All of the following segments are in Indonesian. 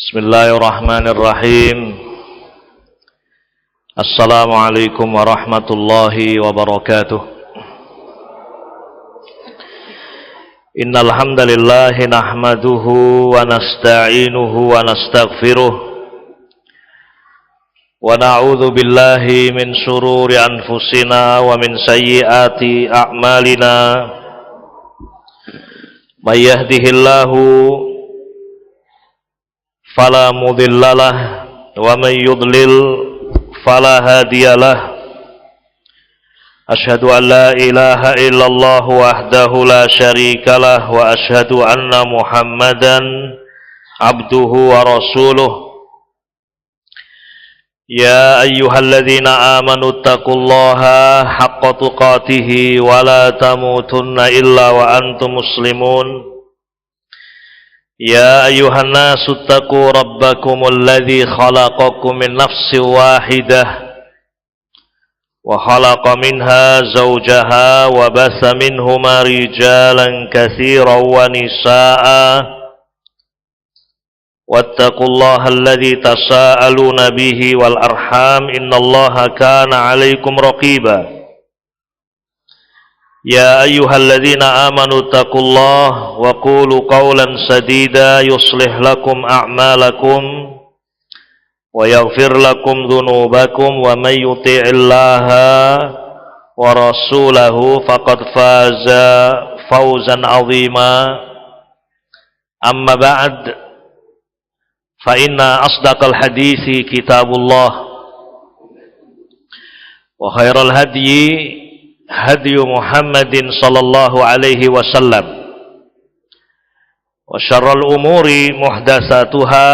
Bismillahirrahmanirrahim. Assalamualaikum warahmatullahi wabarakatuh. Innal hamdalillah nahmaduhu wa nasta'inuhu wa nastaghfiruh wa na'udzu billahi min shururi anfusina wa min sayyiati a'malina. May yahdihillahu fala mudhillalah wa may yudlil fala hadiyalah. Asyhadu an la ilaha illallah wahdahu la syarikalah wa asyhadu anna Muhammadan abduhu wa rasuluh. Ya ayyuhalladzina amanu taqullaha haqqa tuqatih wa la tamutunna illa wa antum muslimun. Ya ayuhan nasu taqu rabbakumul ladzi khalaqakum min nafsin wahidah wa khalaqa minha zawjaha wa batha minhuma rijalan katsiran wa nisaa'a wattaqullaha alladzi tasaaluna bihi wal arham innallaha kana 'alaikum raqiba. Ya ayyuhalladzina amanu taqullaha wa qulu qawlan sadida yuslih lakum a'malakum wa yaghfir lakum dhunubakum wa may yuti'illaha wa rasulahu faqad faza fawzan 'azima. Amma ba'd, fa inna asdaqal hadithi kitabullah wa khairal hadyi hadiyu Muhammadin sallallahu alaihi wasallam wa syarrul umuri muhdatsatuha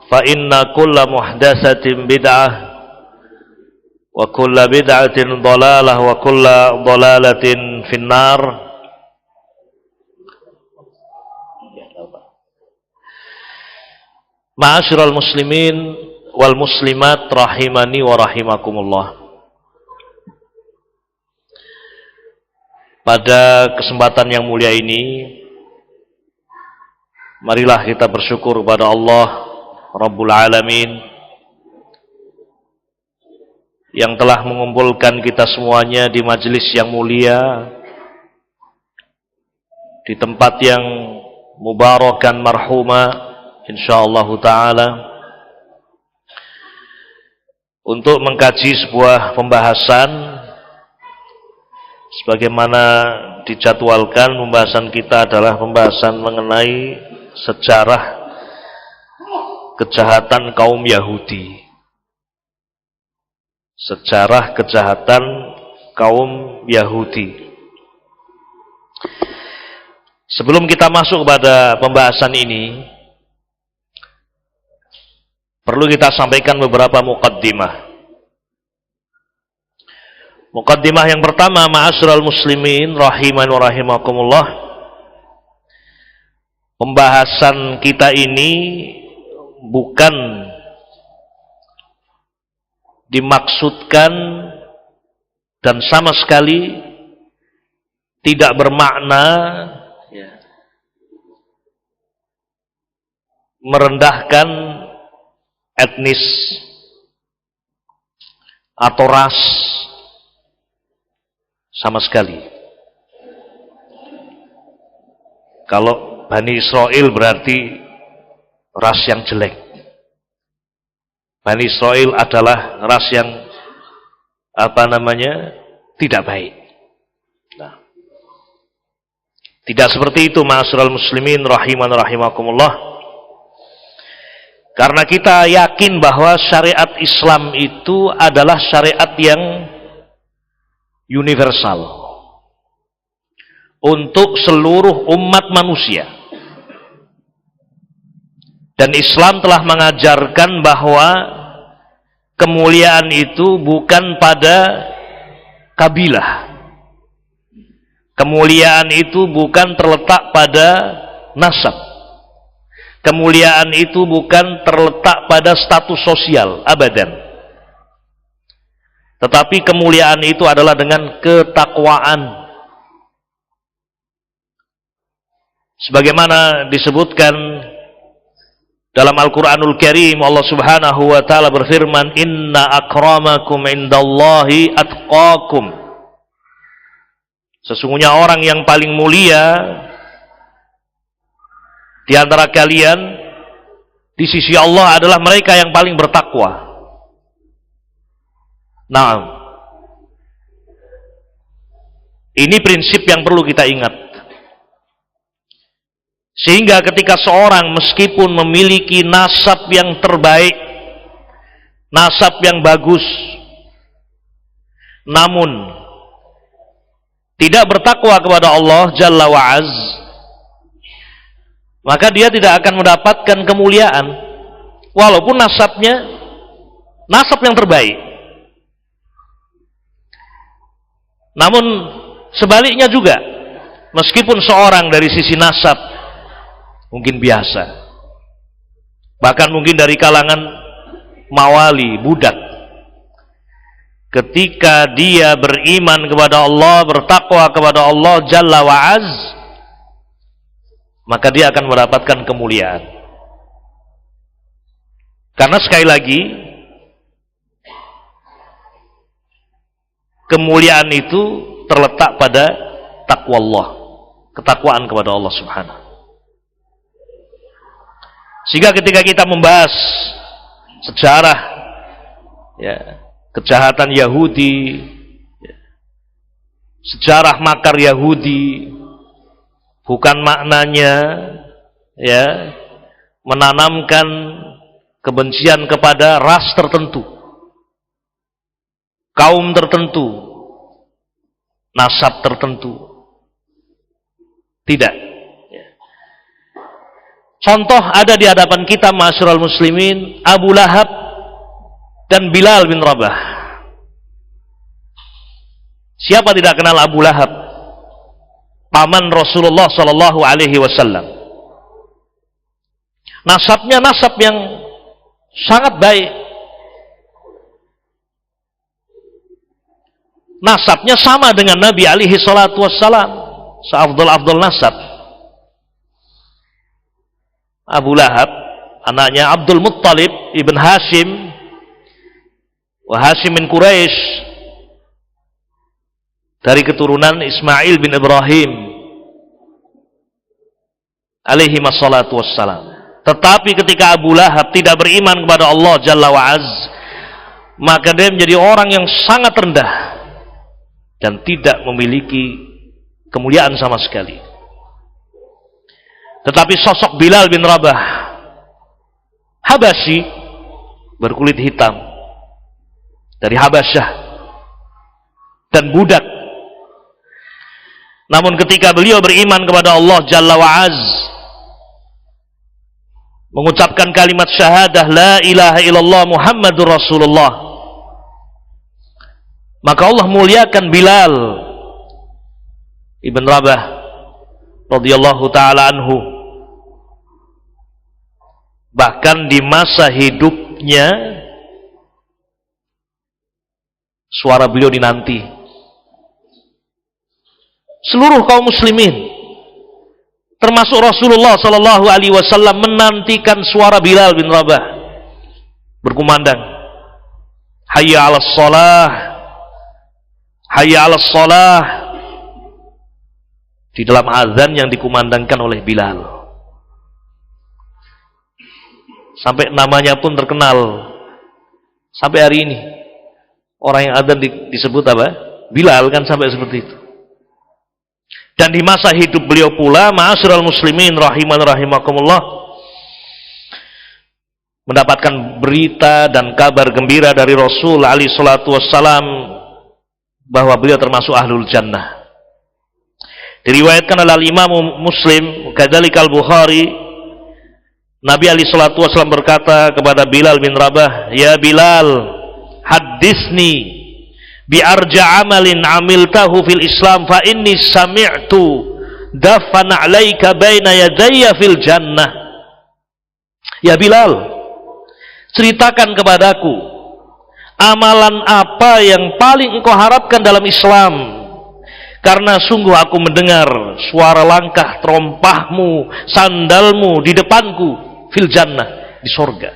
fa inna kulla muhdatsatin bid'ah wa kulla bid'atin dhalalah wa kulla dhalalatin finnar. Ma'asyiral muslimin wal muslimat rahimani wa rahimakumullah. Pada kesempatan yang mulia ini, marilah kita bersyukur kepada Allah Rabbul Alamin yang telah mengumpulkan kita semuanya di majelis yang mulia, di tempat yang mubarakan marhuma insyaallah ta'ala, untuk mengkaji sebuah pembahasan. Sebagaimana dijadwalkan, pembahasan kita adalah pembahasan mengenai sejarah kejahatan kaum Yahudi. Sejarah kejahatan kaum Yahudi. Sebelum kita masuk pada pembahasan ini, perlu kita sampaikan beberapa muqaddimah. Muqaddimah yang pertama, ma'asyiral muslimin rahiman wa rahimakumullah. Pembahasan kita ini bukan dimaksudkan dan sama sekali tidak bermakna merendahkan etnis atau ras sama sekali. Kalau Bani Israel berarti ras yang jelek. Bani Israel adalah ras yang tidak baik. Nah, tidak seperti itu ma'asyiral muslimin rahiman rahimakumullah. Karena kita yakin bahwa syariat Islam itu adalah syariat yang universal untuk seluruh umat manusia, dan Islam telah mengajarkan bahwa kemuliaan itu bukan pada kabilah, kemuliaan itu bukan terletak pada nasab, kemuliaan itu bukan terletak pada status sosial, abadan. Tetapi kemuliaan itu adalah dengan ketakwaan. Sebagaimana disebutkan Dalam Al-Quranul Karim Allah subhanahu wa ta'ala berfirman, inna akramakum indallahi atqakum. Sesungguhnya orang yang paling mulia di antara kalian di sisi Allah adalah mereka yang paling bertakwa. Nah, ini prinsip yang perlu kita ingat. Sehingga ketika seorang meskipun memiliki nasab yang terbaik, nasab yang bagus, namun tidak bertakwa kepada Allah Jalla wa'az, maka dia tidak akan mendapatkan kemuliaan walaupun nasabnya nasab yang terbaik. Namun sebaliknya juga, meskipun seorang dari sisi nasab mungkin biasa, bahkan mungkin dari kalangan mawali, budak, ketika dia beriman kepada Allah, bertakwa kepada Allah Jalla wa'az, maka dia akan mendapatkan kemuliaan. Karena sekali lagi, kemuliaan itu terletak pada takwa Allah, ketakwaan kepada Allah subhanahu. Sehingga ketika kita membahas sejarah kejahatan Yahudi, sejarah makar Yahudi, bukan maknanya menanamkan kebencian kepada ras tertentu, kaum tertentu, nasab tertentu. Tidak. Contoh ada di hadapan kita ma'asyiral muslimin, Abu Lahab dan Bilal bin Rabah. Siapa tidak kenal Abu Lahab? Paman Rasulullah sallallahu alaihi wasallam. Nasabnya nasab yang sangat baik. Nasabnya sama dengan Nabi alaihi salatu wassalam, seafdal-afdal nasab. Abu Lahab, anaknya Abdul Muttalib ibn Hashim, wa Hashim min Quraisy, dari keturunan Ismail bin Ibrahim alaihi wassalatu wassalam. Tetapi ketika Abu Lahab tidak beriman kepada Allah Jalla wa'az, maka dia menjadi orang yang sangat rendah dan tidak memiliki kemuliaan sama sekali. Tetapi sosok Bilal bin Rabah, Habasyi, berkulit hitam, dari Habasyah, dan budak. Namun ketika beliau beriman kepada Allah Jalla wa'az, mengucapkan kalimat syahadah la ilaha illallah Muhammadur Rasulullah, maka Allah muliakan Bilal ibn Rabah radhiyallahu ta'ala anhu. Bahkan di masa hidupnya suara beliau dinanti. Seluruh kaum muslimin, termasuk Rasulullah sallallahu alaihi wasallam, menantikan suara Bilal bin Rabah berkumandang, hayya 'alas shalah, hayya 'alas shalah, di dalam azan yang dikumandangkan oleh Bilal. Sampai namanya pun terkenal sampai hari ini. Orang yang adzan disebut apa? Bilal, kan, sampai seperti itu. Dan di masa hidup beliau pula, ma'asyiral muslimin rahiman rahimakumullah, mendapatkan berita dan kabar gembira dari Rasul alaihi salatu wassalam bahwa beliau termasuk ahlul jannah. Diriwayatkan oleh Imam Muslim, kadzalika Al-Bukhari, Nabi alaihi salatu wasallam berkata kepada Bilal bin Rabah, ya Bilal, haddisni bi arja amalin amiltahu fil Islam fa inni sami'tu dafana 'alaika baina yadayya fil jannah. Ya Bilal, ceritakan kepadaku amalan apa yang paling engkau harapkan dalam Islam, karena sungguh aku mendengar suara langkah terompahmu, sandalmu di depanku fil jannah, di surga.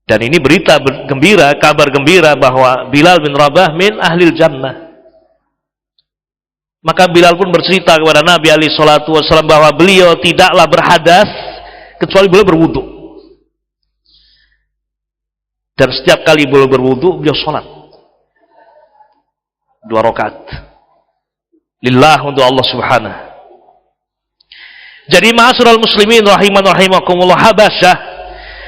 Dan ini berita gembira, kabar gembira bahwa Bilal bin Rabah min ahlil jannah. Maka Bilal pun bercerita kepada Nabi alaihi salatu wasallam bahwa beliau tidaklah berhadas kecuali beliau berwudu. Dan setiap kali beliau berwudu, beliau sholat 2 rakaat. Lillah, untuk Allah Subhanahu. Jadi ma'asyiral muslimin rahiman rahimakumullah, Habasyah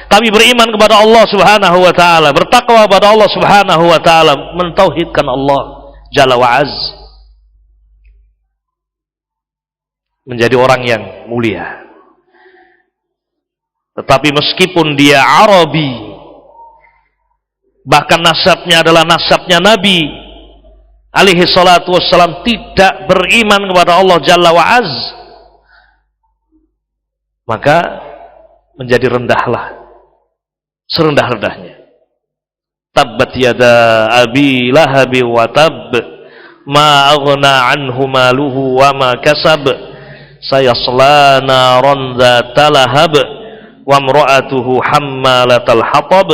tapi beriman kepada Allah Subhanahu wa taala, bertakwa kepada Allah Subhanahu wa taala, mentauhidkan Allah Jalla wa Az, menjadi orang yang mulia. Tetapi meskipun dia Arabi, bahkan nasabnya adalah nasabnya Nabi alaihi salatu wassalam, tidak beriman kepada Allah Jalla wa Az, maka menjadi rendahlah serendah-rendahnya. Tabbat yada abi lahabi wa tab, ma aghna anhu maluhu wa ma kasab, sayasla naran dzata lahab, wa imra'atuhu hammalatal hatab,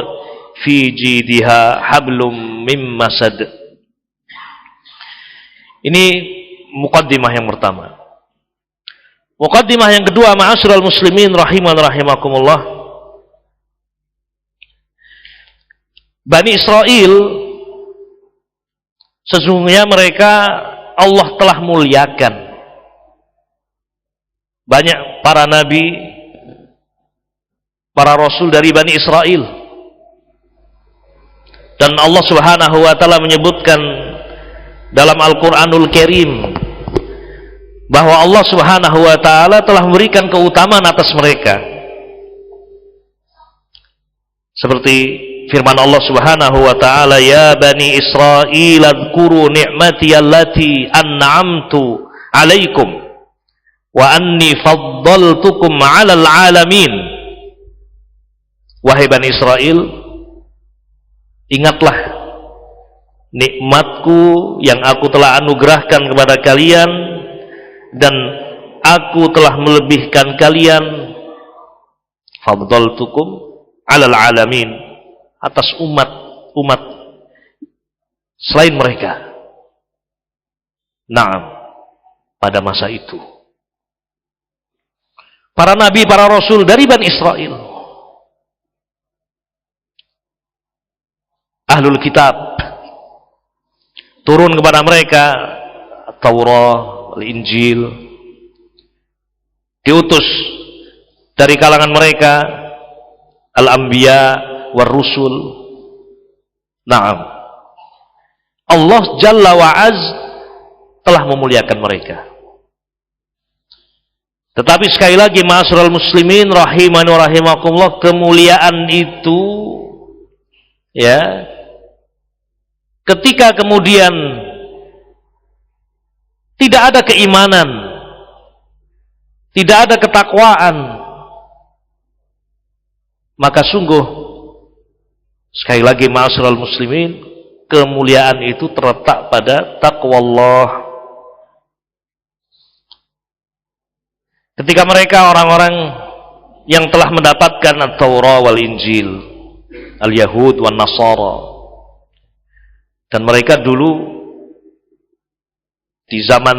fi jidha hablum mim masad. Ini muqaddimah yang pertama. Muqaddimah yang kedua, ma'asyiral muslimin rahiman rahimakumullah. Bani Israel, sesungguhnya mereka Allah telah muliakan. Banyak para nabi, para rasul dari Bani Israel. Dan Allah Subhanahu wa taala menyebutkan dalam Al-Qur'anul Karim bahwa Allah Subhanahu wa taala telah memberikan keutamaan atas mereka. Seperti firman Allah Subhanahu wa taala, ya bani Israil adhkuru ni'mati allati an'amtu 'alaikum wa anni faddaltukum 'alal 'alamin. Wahai Bani Israel, ingatlah nikmatku yang aku telah anugerahkan kepada kalian, dan aku telah melebihkan kalian, faddaltukum 'alal 'alamin, atas umat selain mereka. Naam, pada masa itu para nabi, para rasul dari Bani Israel, ahlul kitab, turun kepada mereka Taurat, Al-Injil, diutus dari kalangan mereka Al-Anbiya war Rusul. Naam, Allah Jalla wa Az telah memuliakan mereka. Tetapi sekali lagi ma'asyiral muslimin rahimani wa rahimakumullah, kemuliaan itu ya, ketika kemudian tidak ada keimanan, tidak ada ketakwaan, maka sungguh sekali lagi ma'asyiral muslimin, kemuliaan itu terletak pada taqwa Allah. Ketika mereka orang-orang yang telah mendapatkan At-Taurat wal Injil, Al-Yahud wan Nasara, dan mereka dulu di zaman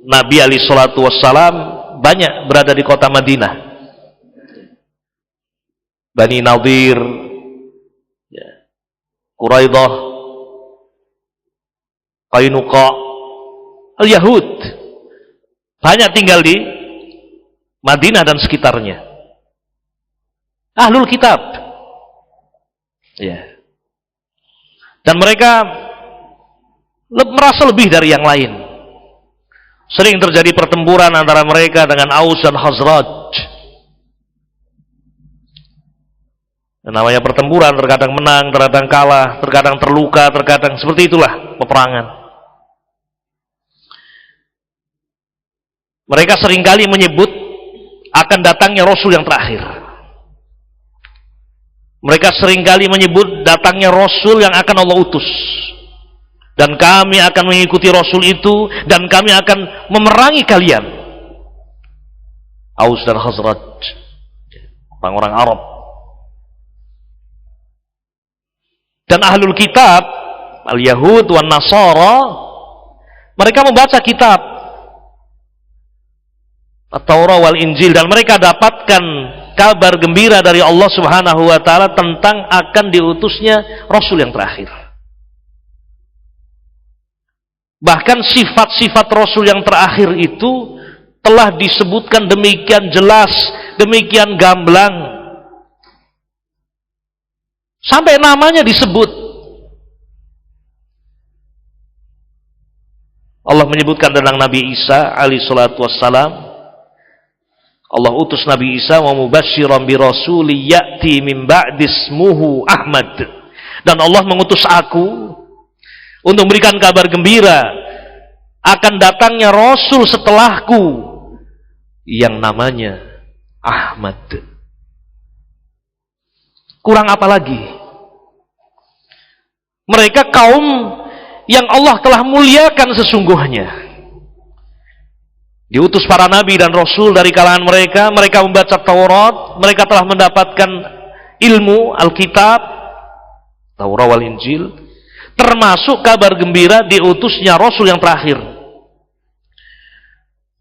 Nabi alaihi salatu wassalam banyak berada di kota Madinah. Bani Nadir, Quraidah, Qainuqa, Al-Yahud, banyak tinggal di Madinah dan sekitarnya. Ahlul kitab. Ya. Dan mereka merasa lebih dari yang lain. Sering terjadi pertempuran antara mereka dengan Aus dan Khazraj. Namanya pertempuran, terkadang menang, terkadang kalah, terkadang terluka, terkadang seperti itulah peperangan. Mereka seringkali menyebut akan datangnya Rasul yang terakhir. Mereka seringkali menyebut datangnya Rasul yang akan Allah utus, dan kami akan mengikuti Rasul itu, dan kami akan memerangi kalian. Aus dan Khazraj, orang-orang Arab. Dan ahlul kitab, al-Yahud wan Nasara, mereka membaca kitab At-Taurat wal Injil, dan mereka dapatkan kabar gembira dari Allah Subhanahu wa taala tentang akan diutusnya Rasul yang terakhir. Bahkan sifat-sifat Rasul yang terakhir itu telah disebutkan demikian jelas, demikian gamblang, sampai namanya disebut. Allah menyebutkan tentang Nabi Isa alaihi salatu wassalam, Allah utus Nabi Isa wa mubasysyiran bi rasuli ya'ti min ba'di ismuhu Ahmad. Dan Allah mengutus aku untuk memberikan kabar gembira akan datangnya Rasul setelahku yang namanya Ahmad. Kurang apa lagi? Mereka kaum yang Allah telah muliakan sesungguhnya. Diutus para nabi dan rasul dari kalangan mereka, mereka membaca Taurat, mereka telah mendapatkan ilmu Alkitab, Taurat wal Injil, termasuk kabar gembira diutusnya Rasul yang terakhir.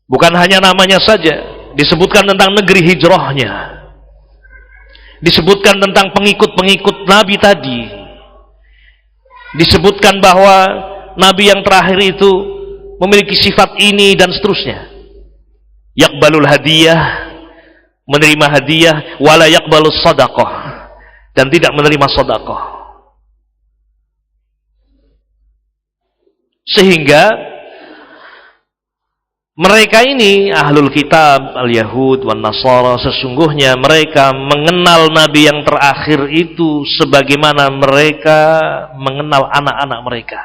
Bukan hanya namanya saja, disebutkan tentang negeri hijrahnya, disebutkan tentang pengikut-pengikut Nabi tadi, disebutkan bahwa Nabi yang terakhir itu memiliki sifat ini dan seterusnya. Yaqbalul hadiyah, menerima hadiah, wala yaqbalus sadaqah, dan tidak menerima sedekah. Sehingga mereka ini ahlul kitab, al-Yahud wan Nasara, sesungguhnya mereka mengenal Nabi yang terakhir itu sebagaimana mereka mengenal anak-anak mereka.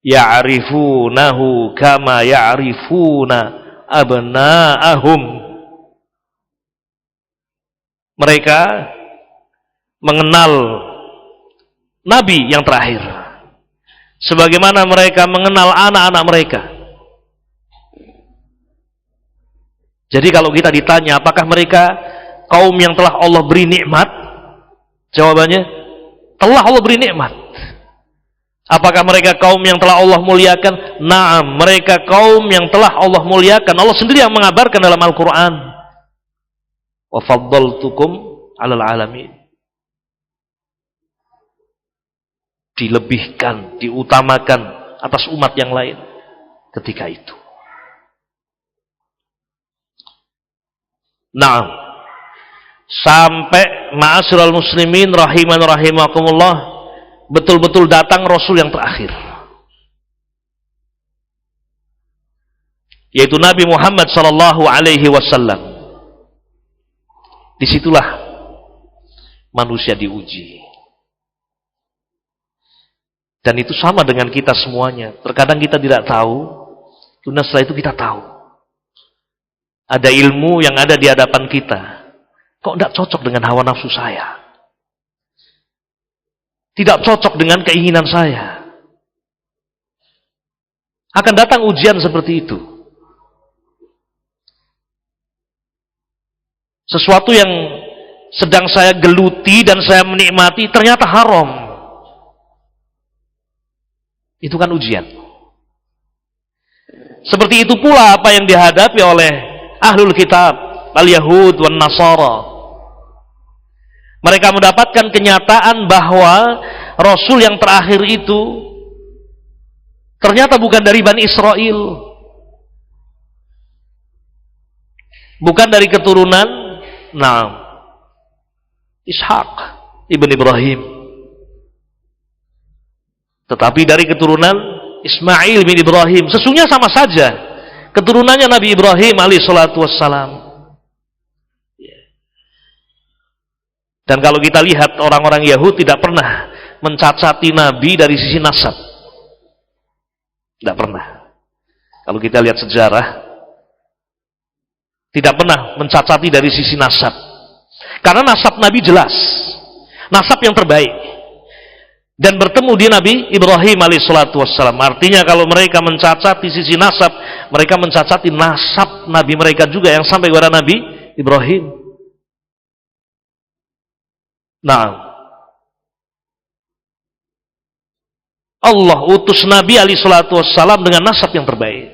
Ya'rifunahu kama ya'rifuna abna'ahum. Mereka mengenal Nabi yang terakhir sebagaimana mereka mengenal anak-anak mereka. Jadi kalau kita ditanya apakah mereka kaum yang telah Allah beri nikmat, jawabannya telah Allah beri nikmat. Apakah mereka kaum yang telah Allah muliakan? Naam, mereka kaum yang telah Allah muliakan. Allah sendiri yang mengabarkan dalam Al-Quran, wa faddaltukum 'alal 'alamin. Dilebihkan, diutamakan atas umat yang lain ketika itu. Naam, sampai ma'asyiral muslimin rahiman rahimakumullah, betul-betul datang Rasul yang terakhir, yaitu Nabi Muhammad sallallahu alaihi wasallam. Disitulah manusia diuji. Dan itu sama dengan kita semuanya. Terkadang kita tidak tahu, kemudian setelah itu kita tahu. Ada ilmu yang ada di hadapan kita, kok tidak cocok dengan hawa nafsu saya, tidak cocok dengan keinginan saya. Akan datang ujian seperti itu. Sesuatu yang sedang saya geluti dan saya menikmati ternyata haram. Itu kan ujian. Seperti itu pula apa yang dihadapi oleh ahlul kitab, al-Yahud wan Nasara. Mereka mendapatkan kenyataan bahwa Rasul yang terakhir itu ternyata bukan dari Bani Israel, bukan dari keturunan Ishak ibn Ibrahim, tetapi dari keturunan Ismail bin Ibrahim. Sesungguhnya sama saja, keturunannya Nabi Ibrahim alaihi salatu wassalam. Dan kalau kita lihat, orang-orang Yahudi tidak pernah mencacati Nabi dari sisi nasab. Tidak pernah. Kalau kita lihat sejarah, tidak pernah mencacati dari sisi nasab. Karena nasab Nabi jelas. Nasab yang terbaik. dan bertemu di Nabi Ibrahim alaihissalatu wassalam. Artinya kalau mereka mencacati sisi nasab, mereka mencacati nasab Nabi mereka juga yang sampai kepada Nabi Ibrahim. Nah, Allah utus Nabi alaihissalatu wassalam dengan nasab yang terbaik.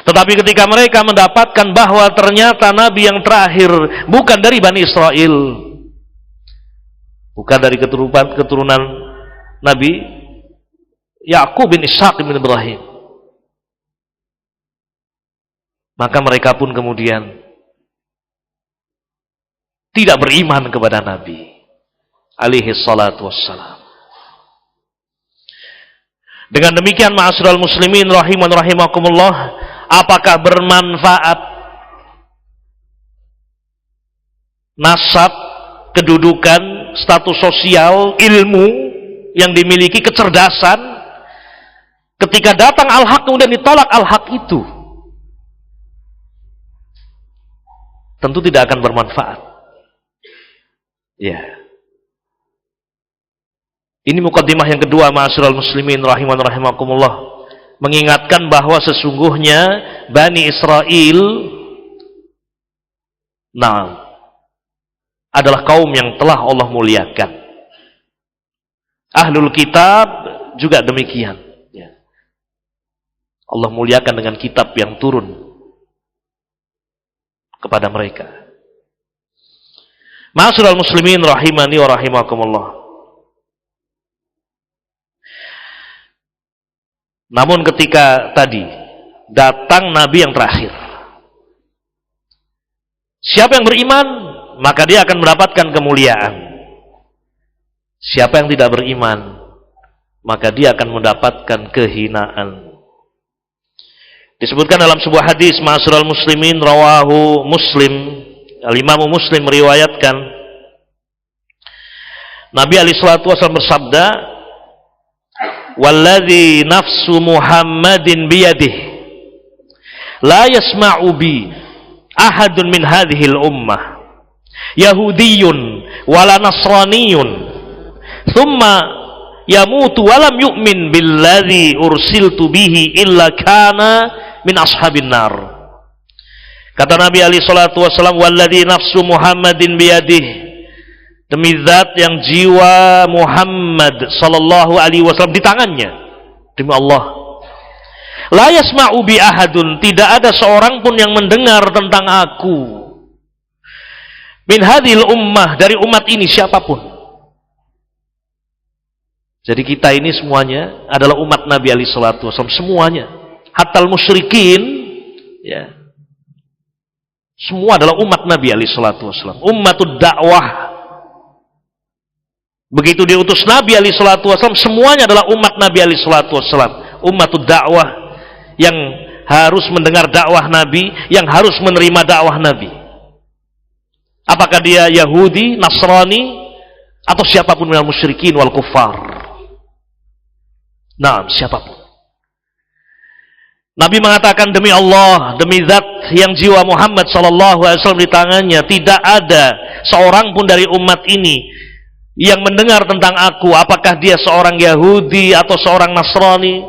Tetapi ketika mereka mendapatkan bahwa ternyata Nabi yang terakhir bukan dari Bani Israel, bukan dari keturunan Nabi Yakub bin Ishaq bin Ibrahim, maka mereka pun kemudian tidak beriman kepada Nabi alaihi salatu wassalam. Dengan demikian ma'asyiral muslimin rahiman rahimakumullah, apakah bermanfaat nasab, kedudukan, status sosial, ilmu yang dimiliki, kecerdasan, ketika datang al-haq kemudian ditolak al-haq itu? Tentu tidak akan bermanfaat. Ya. Ini mukaddimah yang kedua ma'asyiral muslimin rahiman rahimakumullah, mengingatkan bahwa sesungguhnya Bani Israel adalah kaum yang telah Allah muliakan. Ahlul kitab juga demikian. Ya. Allah muliakan dengan kitab yang turun kepada mereka. Ma'asyiral muslimin rahimani wa rahimakumullah. Namun ketika tadi datang Nabi yang terakhir, siapa yang beriman maka dia akan mendapatkan kemuliaan. Siapa yang tidak beriman maka dia akan mendapatkan kehinaan. Disebutkan dalam sebuah hadis ma'asyiral muslimin rawahu Muslim, Al-Imam Muslim meriwayatkan, Nabi alaihi salatu wasallam bersabda, "Walladzi nafsu Muhammadin biyadihi la yasma'u bi ahadun min hadhihi al-ummah yahudiyyun wala nasraniyyun thumma yamutu wa lam yu'min billadzi ursiltu bihi illa kana min ashabin nar." Kata Nabi alaihi salatu wasallam, "Walladzi nafsu Muhammadin biyadihi," demi zat yang jiwa Muhammad sallallahu alaihi wasallam di tangannya, demi Allah, la yasma'u bi ahadun, tidak ada seorang pun yang mendengar tentang aku, min hadhil ummah, dari umat ini, siapapun. Jadi kita ini semuanya adalah umat Nabi alaihi salatu wasallam, semuanya, hatal musyrikin, ya, semua adalah umat Nabi alaihi salatu wasallam, ummatud dakwah. Begitu diutus Nabi alaihi salatu wasallam, semuanya adalah umat Nabi alaihi salatu wasallam, ummatud dakwah, yang harus mendengar dakwah Nabi, yang harus menerima dakwah Nabi. Apakah dia Yahudi, Nasrani, atau siapapun minal musyrikin wal kuffar. Nah, siapapun. Nabi mengatakan, demi Allah, demi zat yang jiwa Muhammad sallallahu alaihi wasallam di tangannya, tidak ada seorang pun dari umat ini yang mendengar tentang aku, apakah dia seorang Yahudi atau seorang Nasrani,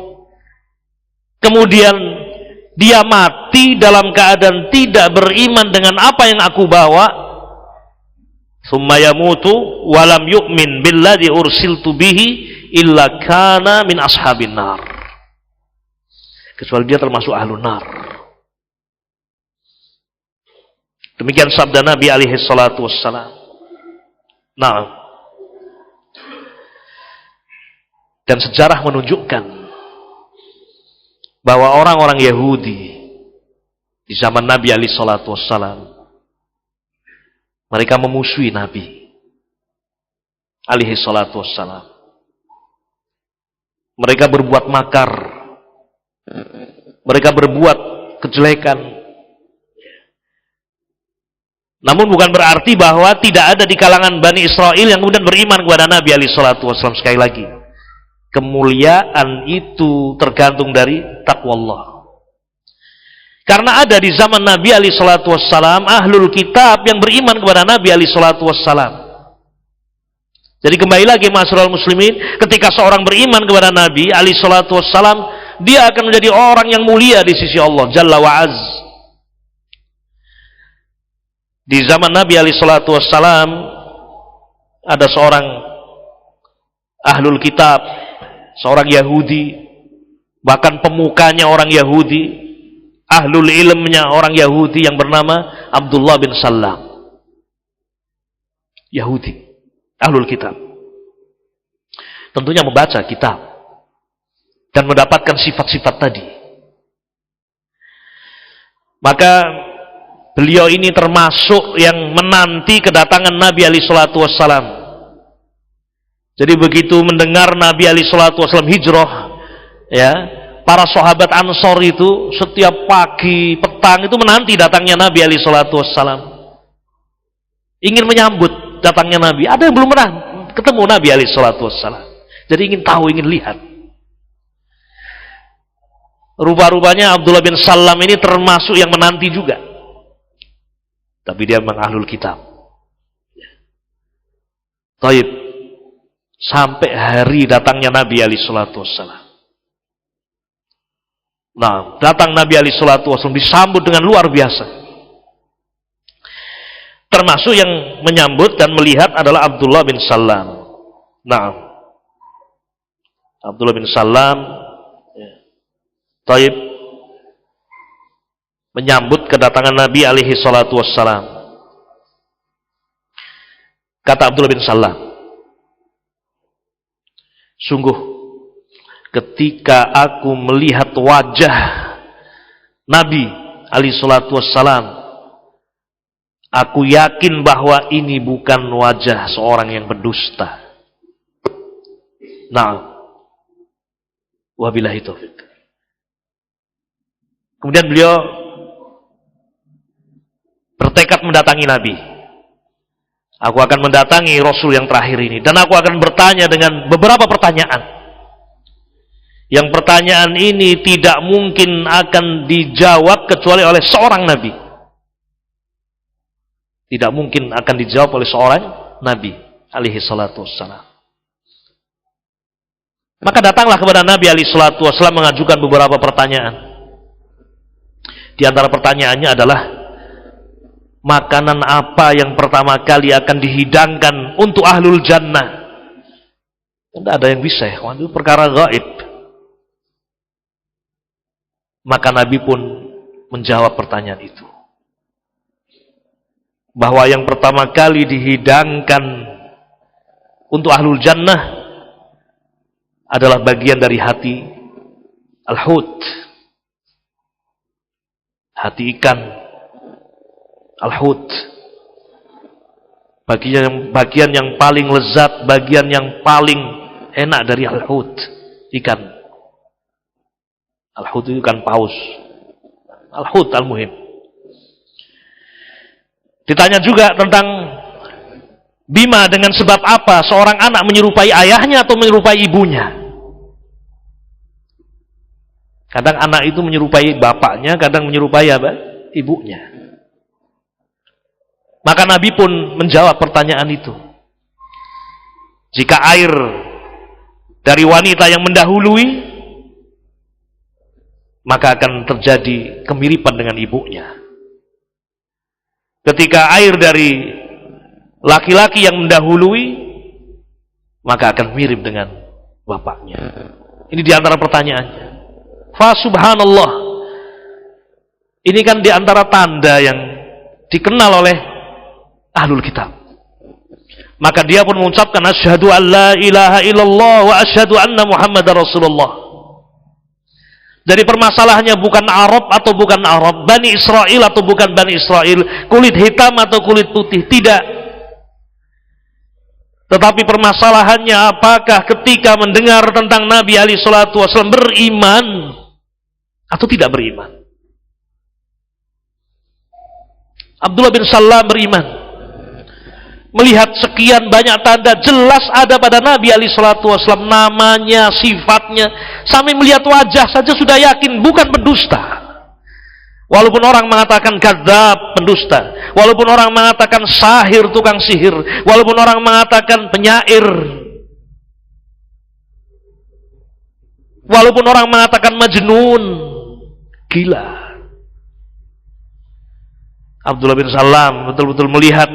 kemudian dia mati dalam keadaan tidak beriman dengan apa yang aku bawa, summa yamutu walam yu'min billadzi ursiltu bihi illa kana min ashabin nar, kecuali dia termasuk ahlun nar. Demikian sabda Nabi alaihi salatu wassalam. Nah, dan sejarah menunjukkan bahwa orang-orang Yahudi di zaman Nabi alaihi salatu wassalam, mereka memusuhi Nabi alaihi salatu wassalam. Mereka berbuat makar, mereka berbuat kejelekan. Namun bukan berarti bahwa tidak ada di kalangan Bani Israel yang kemudian beriman kepada Nabi alaihi salatu wassalam. Sekali lagi, kemuliaan itu tergantung dari takwa Allah. Karena ada di zaman Nabi alaihi salatu wassalam ahlul kitab yang beriman kepada Nabi alaihi salatu wassalam. Jadi kembali lagi ma'asyiral muslimin, ketika seorang beriman kepada Nabi alaihi salatu wassalam, dia akan menjadi orang yang mulia di sisi Allah Jalla wa Az. Di zaman Nabi alaihi salatu wassalam ada seorang ahlul kitab, seorang Yahudi, bahkan pemukanya orang Yahudi, ahlul ilmnya orang Yahudi yang bernama Abdullah bin Salam. Yahudi, ahlul kitab. Tentunya membaca kitab dan mendapatkan sifat-sifat tadi. Maka beliau ini termasuk yang menanti kedatangan Nabi alaihi salatu wassalam. Jadi begitu mendengar Nabi alaihi salatu wassalam hijrah, ya, para sahabat Ansor itu setiap pagi, petang itu menanti datangnya Nabi alaihi salatu wassalam. Ingin menyambut datangnya Nabi. Ada yang belum pernah ketemu Nabi alaihi salatu wassalam. Jadi ingin tahu, ingin lihat. Rupa-rupanya Abdullah bin Salam ini termasuk yang menanti juga. Tapi dia memang ahlul kitab. Taib. Sampai hari datangnya Nabi alaihi salatu wassalam. Nah, datang Nabi alaihi salatu wassalam disambut dengan luar biasa. Termasuk yang menyambut dan melihat adalah Abdullah bin Salam. Nah, Abdullah bin Salam, Taib, menyambut kedatangan Nabi alaihi salatu wassalam. Kata Abdullah bin Salam, sungguh ketika aku melihat wajah Nabi alaihi salatu wassalam, aku yakin bahwa ini bukan wajah seorang yang berdusta. Nah, wabillahi taufik. Kemudian beliau bertekad mendatangi Nabi. Aku akan mendatangi Rasul yang terakhir ini, dan aku akan bertanya dengan beberapa pertanyaan. Yang pertanyaan ini tidak mungkin akan dijawab kecuali oleh seorang Nabi. Tidak mungkin akan dijawab oleh seorang Nabi alaihi salatu wassalam. Maka datanglah kepada Nabi alaihi salatu wassalam mengajukan beberapa pertanyaan. Di antara pertanyaannya adalah, makanan apa yang pertama kali akan dihidangkan untuk ahlul jannah? Tidak ada yang bisa, itu perkara gaib. Maka Nabi pun menjawab pertanyaan itu, bahwa yang pertama kali dihidangkan untuk ahlul jannah adalah bagian dari hati al-hut, hati ikan al-hut, bagian yang paling lezat, bagian yang paling enak dari al-hut, ikan. Al-hut itu ikan paus, al-hut al-muhim. Ditanya juga tentang bima, dengan sebab apa seorang anak menyerupai ayahnya atau menyerupai ibunya. Kadang anak itu menyerupai bapaknya, kadang menyerupai apa? Ibunya. Maka Nabi pun menjawab pertanyaan itu. Jika air dari wanita yang mendahului, maka akan terjadi kemiripan dengan ibunya. Ketika air dari laki-laki yang mendahului, maka akan mirip dengan bapaknya. Ini diantara pertanyaannya. Fa subhanallah. Ini kan diantara tanda yang dikenal oleh ahlul kitab. Maka dia pun mengucapkan asyhadu an la ilaha illallah wa asyhadu anna muhammadar rasulullah. Jadi permasalahannya bukan Arab atau bukan Arab, Bani Israel atau bukan Bani Israel, kulit hitam atau kulit putih, tidak. Tetapi permasalahannya apakah ketika mendengar tentang Nabi alaihi salatu wasallam beriman atau tidak beriman. Abdullah bin Salam beriman. Melihat sekian banyak tanda jelas ada pada Nabi alaihi salatu wasallam, namanya, sifatnya, sampai melihat wajah saja sudah yakin bukan pendusta. Walaupun orang mengatakan kadzab, pendusta, walaupun orang mengatakan sahir, tukang sihir, walaupun orang mengatakan penyair, walaupun orang mengatakan majnun, gila. Abdullah bin Salam betul-betul melihat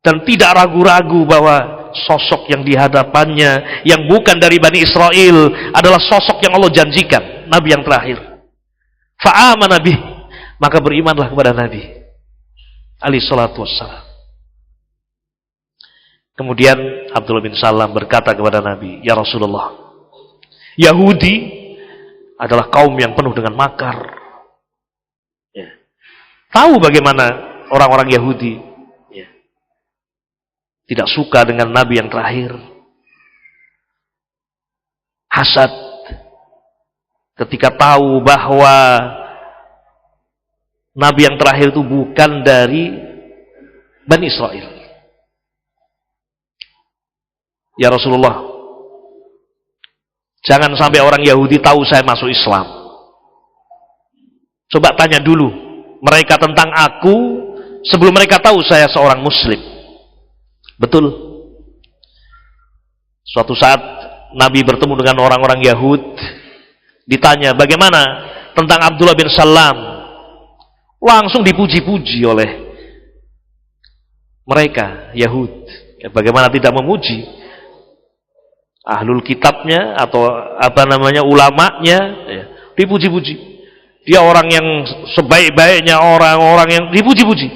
dan tidak ragu-ragu bahwa sosok yang di hadapannya yang bukan dari Bani Israel adalah sosok yang Allah janjikan, Nabi yang terakhir. Fa'amana bih, maka berimanlah kepada Nabi alaihi salatu wassalam. Kemudian Abdullah bin Salam berkata kepada Nabi, ya Rasulullah, Yahudi adalah kaum yang penuh dengan makar. Ya. Tahu bagaimana orang-orang Yahudi ya, tidak suka dengan Nabi yang terakhir. Hasad ketika tahu bahwa Nabi yang terakhir itu bukan dari Bani Israel. Ya Rasulullah, jangan sampai orang Yahudi tahu saya masuk Islam. Coba tanya dulu mereka tentang aku sebelum mereka tahu saya seorang Muslim. Betul. Suatu saat Nabi bertemu dengan orang-orang Yahud, ditanya bagaimana tentang Abdullah bin Salam, langsung dipuji-puji oleh mereka Yahud. Ya, bagaimana tidak memuji ahlul kitabnya atau ulamanya, ya, dipuji-puji. Dia orang yang sebaik-baiknya orang-orang yang dipuji-puji.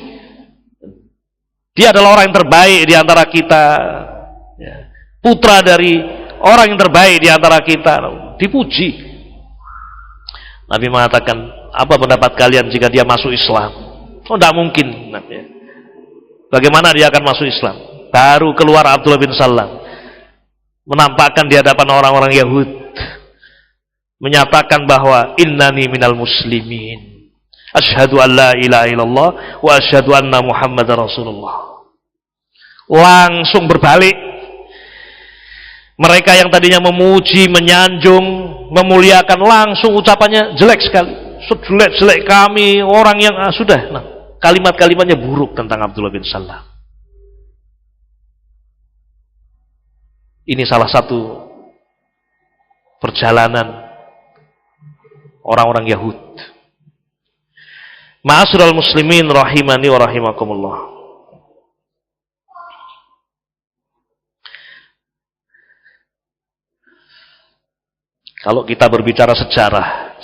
Dia adalah orang yang terbaik di antara kita, ya, putra dari orang yang terbaik di antara kita, dipuji. Nabi mengatakan, apa pendapat kalian jika dia masuk Islam? Oh, tidak mungkin. Bagaimana dia akan masuk Islam? Baru keluar Abdullah bin Salam, menampakkan di hadapan orang-orang Yahud, menyatakan bahwa innani minal muslimin, asyhadu an la ilaha illallah wa asyhadu anna muhammadar rasulullah. Langsung berbalik. Mereka yang tadinya memuji, menyanjung, memuliakan, langsung ucapannya jelek sekali. Sejelek-jelek kami, orang yang sudah. Nah, kalimat-kalimatnya buruk tentang Abdullah bin Salam. Ini salah satu perjalanan orang-orang Yahud. Ma'asyiral muslimin rahimani wa rahimakumullah. Kalau kita berbicara sejarah,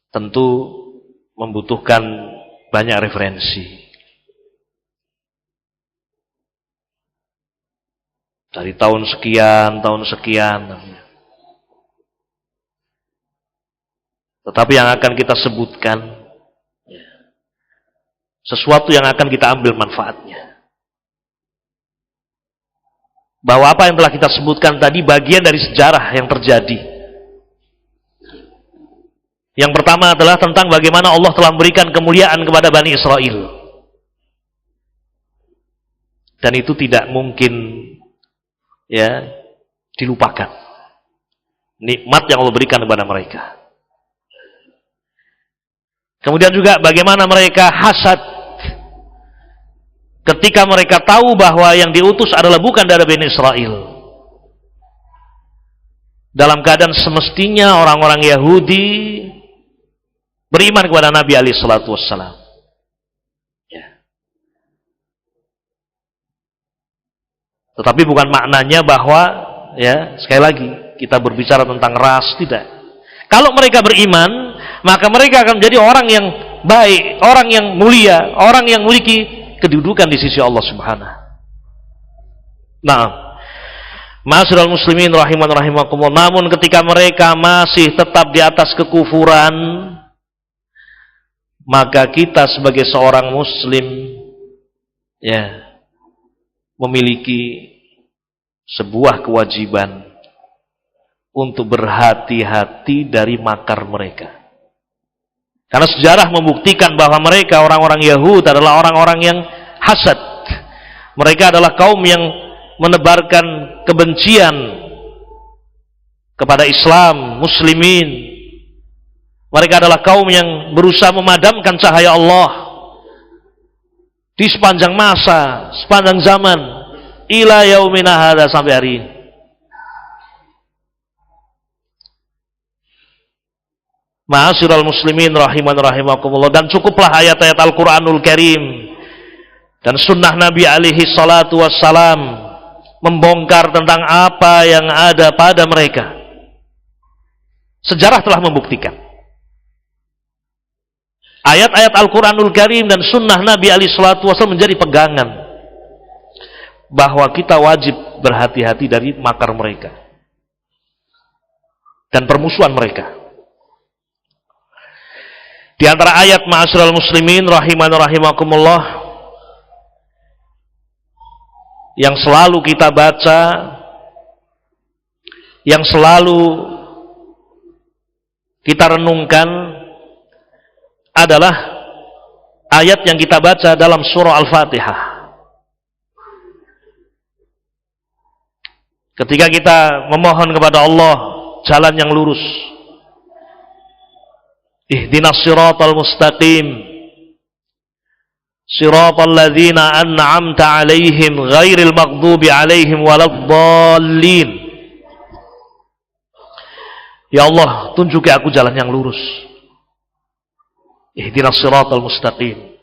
tentu membutuhkan banyak referensi. Dari tahun sekian. Tetapi yang akan kita sebutkan, sesuatu yang akan kita ambil manfaatnya. Bahwa apa yang telah kita sebutkan tadi bagian dari sejarah yang terjadi. Yang pertama adalah tentang bagaimana Allah telah memberikan kemuliaan kepada Bani Israel. Dan itu tidak mungkin ya dilupakan. Nikmat yang Allah berikan kepada mereka. Kemudian juga bagaimana mereka hasad ketika mereka tahu bahwa yang diutus adalah bukan dari Bani Israel. Dalam keadaan semestinya orang-orang Yahudi beriman kepada Nabi alaihi salatu wassalam. Ya. Tetapi bukan maknanya bahwa ya sekali lagi kita berbicara tentang ras, tidak. Kalau mereka beriman, maka mereka akan menjadi orang yang baik, orang yang mulia, orang yang memiliki kedudukan di sisi Allah Subhanahu. Nah, ma'asyiral muslimin rahiman rahimakumullah, namun ketika mereka masih tetap di atas kekufuran, maka kita sebagai seorang muslim ya memiliki sebuah kewajiban untuk berhati-hati dari makar mereka. Karena sejarah membuktikan bahwa mereka orang-orang Yahud adalah orang-orang yang hasad. Mereka adalah kaum yang menebarkan kebencian kepada Islam, muslimin. Mereka adalah kaum yang berusaha memadamkan cahaya Allah di sepanjang masa, sepanjang zaman, ila yaumina hadza, sampai hari ini. Ma'asyiral muslimin rahiman rahimakumullah, dan cukuplah ayat-ayat Al-Qur'anul Karim dan sunnah Nabi alaihi salatu wassalam membongkar tentang apa yang ada pada mereka. Sejarah telah membuktikan. Ayat-ayat Al-Quranul Karim dan sunnah Nabi alaihi salatu wassalam menjadi pegangan bahwa kita wajib berhati-hati dari makar mereka dan permusuhan mereka. Di antara ayat ma'asyiral muslimin rahiman rahimakumullah yang selalu kita baca, yang selalu kita renungkan adalah ayat yang kita baca dalam surah Al-Fatihah. Ketika kita memohon kepada Allah jalan yang lurus, ihdinas siratal mustaqim, siratal ladzina an'amta 'alaihim ghairil maghdubi 'alaihim waladdallin. Ya Allah, tunjuki aku jalan yang lurus. Ihdinas siratal mustaqim,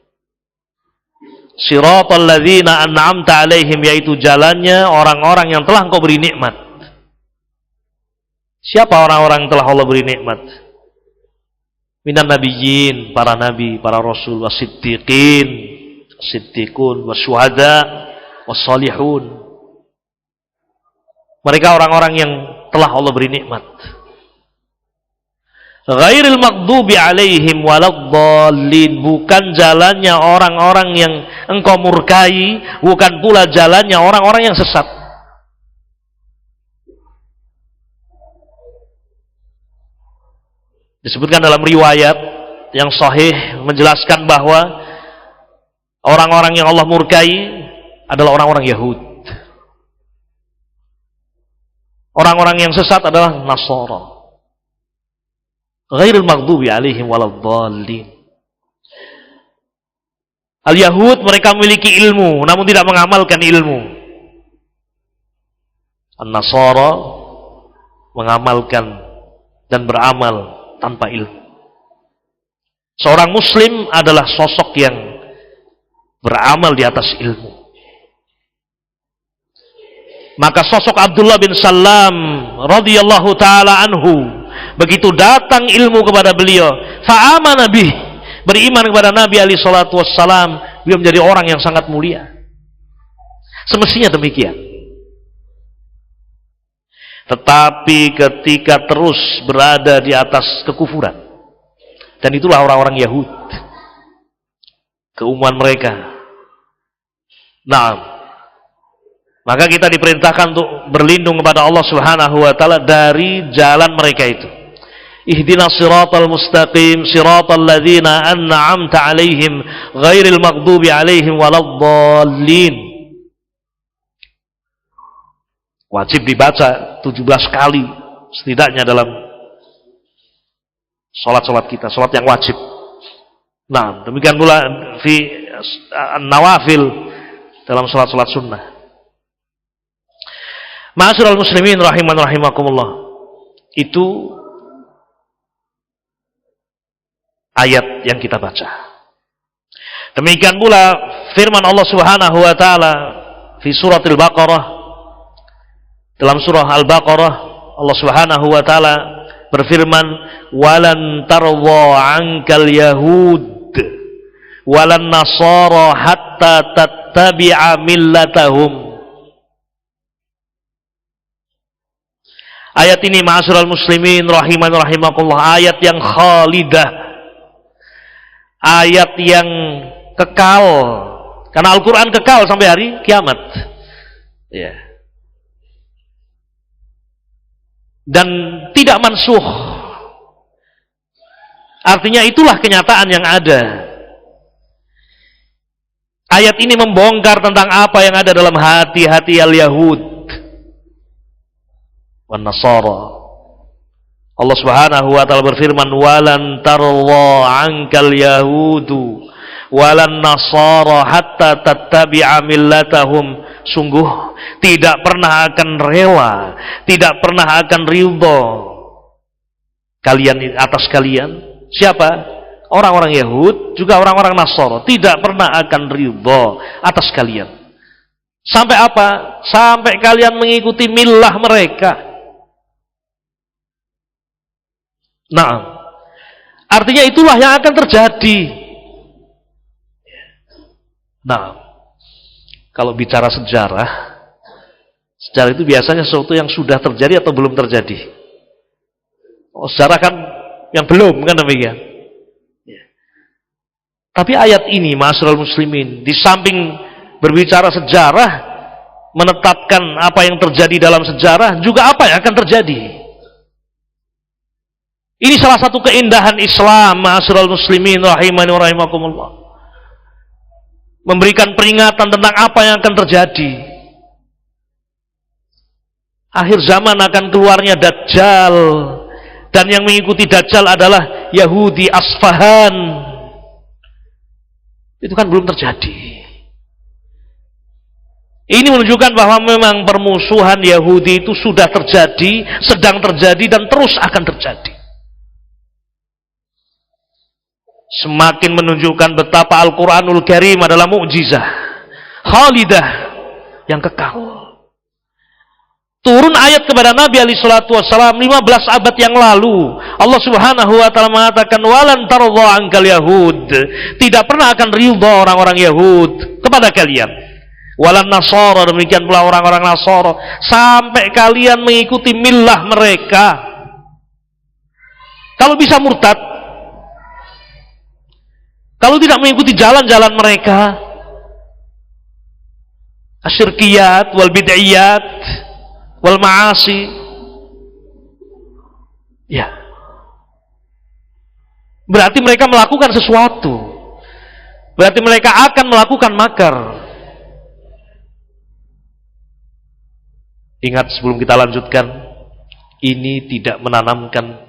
siratal ladzina an'amta 'alaihim, yaitu jalannya orang-orang yang telah Engkau beri nikmat. Siapa orang-orang yang telah Allah beri nikmat? Minan nabiyyin, para nabi, para rasul, wasiddiqin, siddiqun, wasyuhada, wassalihun. Mereka orang-orang yang telah Allah beri nikmat. Ghairil maghdubi alaihim waladdallin, bukan jalannya orang-orang yang Engkau murkai, bukan pula jalannya orang-orang yang sesat. Disebutkan dalam riwayat yang sahih menjelaskan bahwa orang-orang yang Allah murkai adalah orang-orang Yahud. Orang-orang yang sesat adalah Nasara. Ghairil maghdubi alaihim waladdallin. Al-Yahud, mereka memiliki ilmu namun tidak mengamalkan ilmu. An-Nasara mengamalkan dan beramal tanpa ilmu. Seorang muslim adalah sosok yang beramal di atas ilmu. Maka sosok Abdullah bin Salam radhiyallahu taala anhu, begitu datang ilmu kepada beliau, fa'amana bih, beriman kepada Nabi alaihi salatu wassalam, beliau menjadi orang yang sangat mulia. Semestinya demikian. Tetapi ketika terus berada di atas kekufuran, dan itulah orang-orang Yahud, keumuman mereka, nah, maka kita diperintahkan untuk berlindung kepada Allah Subhanahu wa taala dari jalan mereka itu. Ihdinas siratal mustaqim, siratal ladzina an'amta 'alaihim ghairil maghdubi 'alaihim waladdallin. Wajib dibaca 17 kali setidaknya dalam salat-salat kita, salat yang wajib. Nah, demikian pula fi an-nawafil, dalam salat-salat sunnah. Ma'asyiral muslimin rahiman rahimakumullah, itu ayat yang kita baca. Demikian pula firman Allah Subhanahu wa taala fi suratil Baqarah, dalam surah Al-Baqarah Allah Subhanahu wa taala berfirman, walan tarwa 'ankal yahud walan nasara hatta tattabi'a millatahum. Ayat ini ma'asyiral muslimin rahiman rahimakumullah, ayat yang khalidah, ayat yang kekal, karena Al-Quran kekal sampai hari kiamat, ya. Dan tidak mansuh. Artinya itulah kenyataan yang ada. Ayat ini membongkar tentang apa yang ada dalam hati-hati al-Yahud wan Nasara, Allah Subhanahu wa taala berfirman, "Walan tarwa 'ankal yahudu walan nasara hatta tattabi'a millatahum." Sungguh tidak pernah akan rela, tidak pernah akan ridho kalian atas kalian. Siapa? Orang-orang Yahud, juga orang-orang Nasara tidak pernah akan ridho atas kalian. Sampai apa? Sampai kalian mengikuti millah mereka. Nah, artinya itulah yang akan terjadi. Nah, kalau bicara sejarah, sejarah itu biasanya sesuatu yang sudah terjadi atau belum terjadi. Oh, sejarah kan yang belum, kan demikian. Tapi ayat ini, ma'asyiral muslimin, di samping berbicara sejarah, menetapkan apa yang terjadi dalam sejarah, juga apa yang akan terjadi. Ini salah satu keindahan Islam, ma'asyiral muslimin rahimani wa rahimakumullah. Memberikan peringatan tentang apa yang akan terjadi. Akhir zaman akan keluarnya Dajjal, dan yang mengikuti Dajjal adalah Yahudi Asfahan. Itu kan belum terjadi. Ini menunjukkan bahwa memang permusuhan Yahudi itu sudah terjadi, sedang terjadi, dan terus akan terjadi. Semakin menunjukkan betapa Al-Quranul Karim adalah mukjizah khalidah, yang kekal. Turun ayat kepada Nabi SAW 15 abad yang lalu. Allah Subhanahu wa taala mengatakan, "Walan tardha 'ankal yahud." Tidak pernah akan ridha orang-orang Yahud kepada kalian. Walan nasara, demikian pula orang-orang Nasara, sampai kalian mengikuti millah mereka. Kalau bisa murtad, kalau tidak mengikuti jalan-jalan mereka, asyirkiyat wal bid'iyat wal ma'asi, ya, berarti mereka melakukan sesuatu, berarti mereka akan melakukan makar. Ingat, sebelum kita lanjutkan, ini tidak menanamkan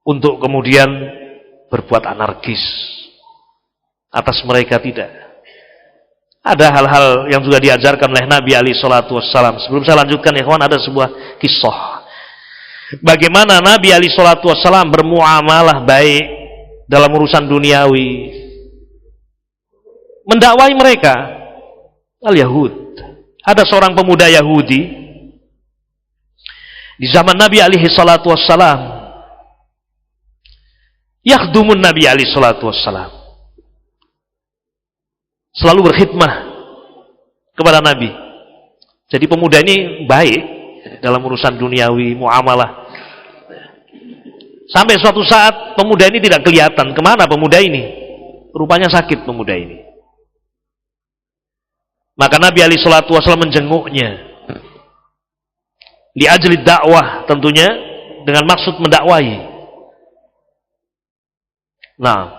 untuk kemudian berbuat anarkis atas mereka, tidak. Ada hal-hal yang juga diajarkan oleh Nabi SAW. Sebelum saya lanjutkan, ikhwan, ada sebuah kisah bagaimana Nabi SAW bermuamalah baik dalam urusan duniawi, mendakwai mereka, al-Yahud. Ada seorang pemuda Yahudi di zaman Nabi SAW, yakhdumun Nabi SAW, selalu berkhidmah kepada Nabi. Jadi pemuda ini baik dalam urusan duniawi, muamalah. Sampai suatu saat pemuda ini tidak kelihatan. Kemana pemuda ini? Rupanya sakit pemuda ini. Maka Nabi SAW menjenguknya, li ajli dakwah, tentunya dengan maksud mendakwai. Nah,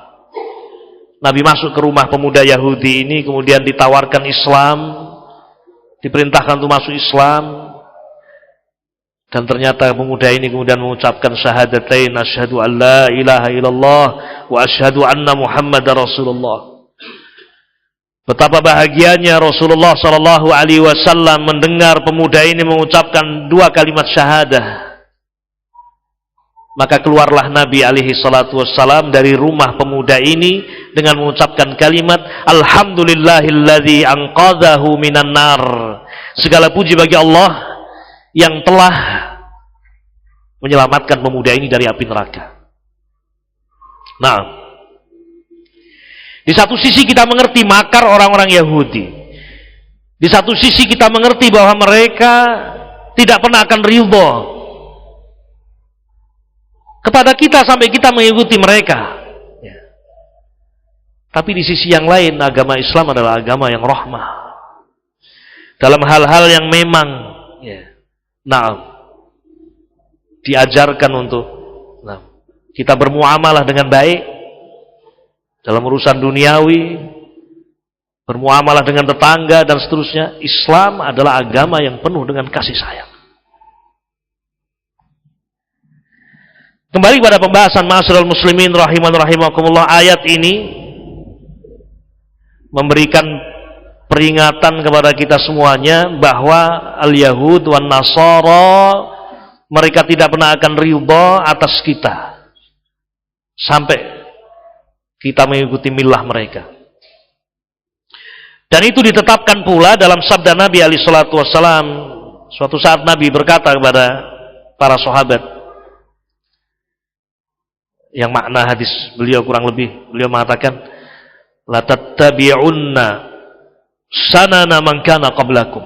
Nabi masuk ke rumah pemuda Yahudi ini, kemudian ditawarkan Islam, diperintahkan untuk masuk Islam, dan ternyata pemuda ini kemudian mengucapkan syahadatain, asyhadu an la ilaha illallah wa asyhadu anna Muhammadar Rasulullah. Betapa bahagianya Rasulullah SAW mendengar pemuda ini mengucapkan dua kalimat syahadah. Maka keluarlah Nabi SAW dari rumah pemuda ini dengan mengucapkan kalimat, alhamdulillahilladzi anqadhahu minan nar. Segala puji bagi Allah yang telah menyelamatkan pemuda ini dari api neraka. Nah, di satu sisi kita mengerti makar orang-orang Yahudi. Di satu sisi kita mengerti bahwa mereka tidak pernah akan ridho kepada kita sampai kita mengikuti mereka. Ya. Tapi di sisi yang lain, agama Islam adalah agama yang rahmah. Dalam hal-hal yang memang diajarkan untuk kita bermuamalah dengan baik dalam urusan duniawi, bermuamalah dengan tetangga dan seterusnya. Islam adalah agama yang penuh dengan kasih sayang. Kembali pada pembahasan ma'asyiral muslimin rahiman rahimakumullah, ayat ini memberikan peringatan kepada kita semuanya bahwa al-Yahud wan Nasara mereka tidak pernah akan ridha atas kita sampai kita mengikuti millah mereka. Dan itu ditetapkan pula dalam sabda Nabi alaihi salatu wassalam. Suatu saat Nabi berkata kepada para sahabat, yang makna hadis beliau kurang lebih, beliau mengatakan, la tattabi'unna sanana man kana qablakum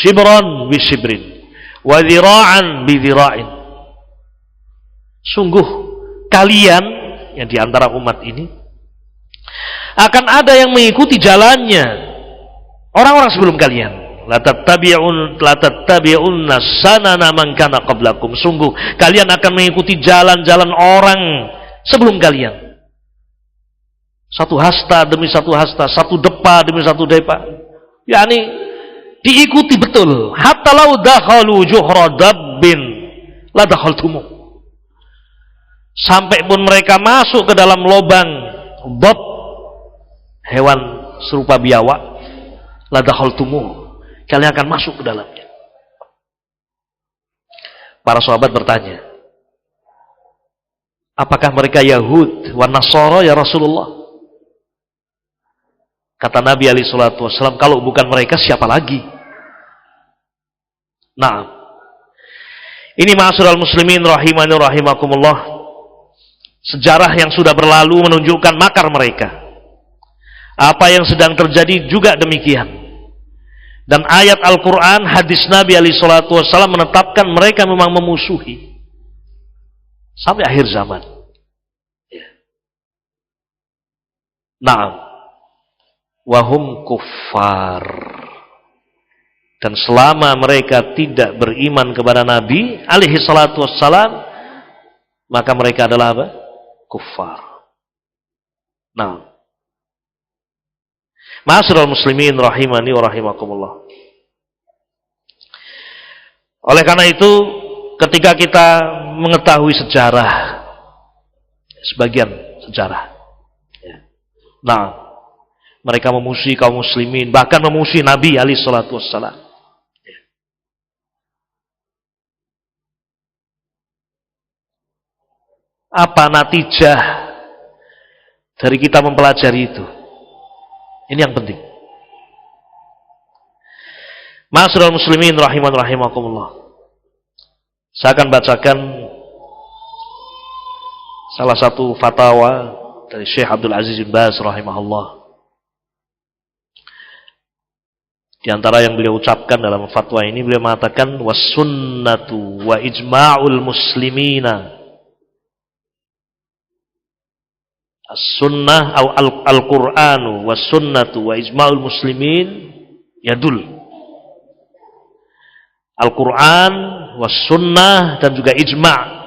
shibran bi shibrin wa dhira'an bi dhira'in. Sungguh kalian yang di antara umat ini akan ada yang mengikuti jalannya orang-orang sebelum kalian. La tattabi'unna sanana man kana qablakum. Sungguh kalian akan mengikuti jalan-jalan orang sebelum kalian. Satu hasta demi satu hasta, satu depa demi satu depa. Yani diikuti betul. Hatta law dakhalu juhra dabbin la dakhaltumu. Sampai pun mereka masuk ke dalam lubang dab, hewan serupa biawak, la dakhaltumu. Kalian akan masuk ke dalamnya. Para sahabat bertanya, apakah mereka Yahud wa Nasara ya Rasulullah? Kata Nabi alaihi salatu wassalam, kalau bukan mereka siapa lagi? Nah, ini ma'asyiral muslimin rahimani rahimakumullah, sejarah yang sudah berlalu menunjukkan makar mereka. Apa yang sedang terjadi juga demikian. Dan ayat Al-Quran, hadis Nabi alaihi salatu wassalam menetapkan mereka memang memusuhi sampai akhir zaman. Naam, wahum kuffar. Dan selama mereka tidak beriman kepada Nabi alaihi salatu wassalam, maka mereka adalah apa? Kuffar. Naam. Ma'asyiral muslimin rahimani wa rahimakumullah. Oleh karena itu, ketika kita mengetahui sejarah, sebagian sejarah, nah, mereka memusuhi kaum muslimin, bahkan memusuhi Nabi alaihi salatu wassalam. Apa natijah dari kita mempelajari itu? Ini yang penting. Ma'asyiral muslimin rahiman rahimakumullah. Saya akan bacakan salah satu fatwa dari Syekh Abdul Aziz bin Baz rahimahullah. Di antara yang beliau ucapkan dalam fatwa ini, beliau mengatakan was-sunnatu wa ijma'ul muslimina. As-sunnah atau Al-Qur'anu was-sunnatu wa ijma'ul muslimin yadul. Al-Qur'an was-sunnah dan juga ijma'